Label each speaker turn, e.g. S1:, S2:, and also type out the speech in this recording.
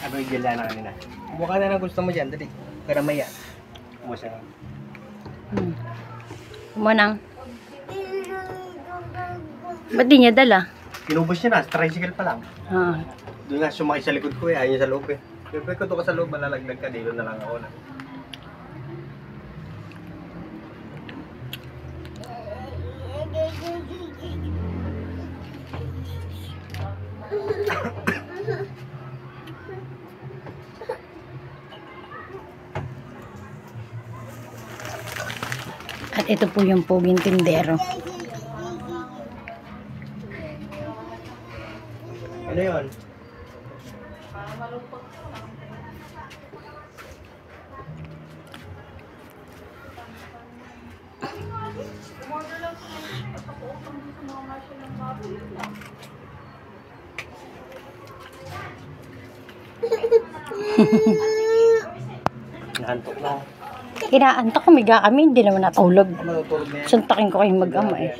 S1: Ako yung gila na kanina. Mukha na lang gusto mo dyan, dali. Karamaya. Kumuha siya.
S2: Kumanang. Ba't di niya dala?
S1: Kinubos niya na, tricycle pa lang. Doon nga sumakay sa likod ko ayaw niya sa loob eh. Siyempre kung doon ka sa loob, malalaglag ka, dito na lang ako na.
S2: At ito po yung puging tindero.
S1: Ano yun? Nahantok na.
S2: Kinaantok, kumiga kami, hindi naman natulog.
S1: Matutulog na yan.
S2: Suntakin ko kayong mag-ama eh.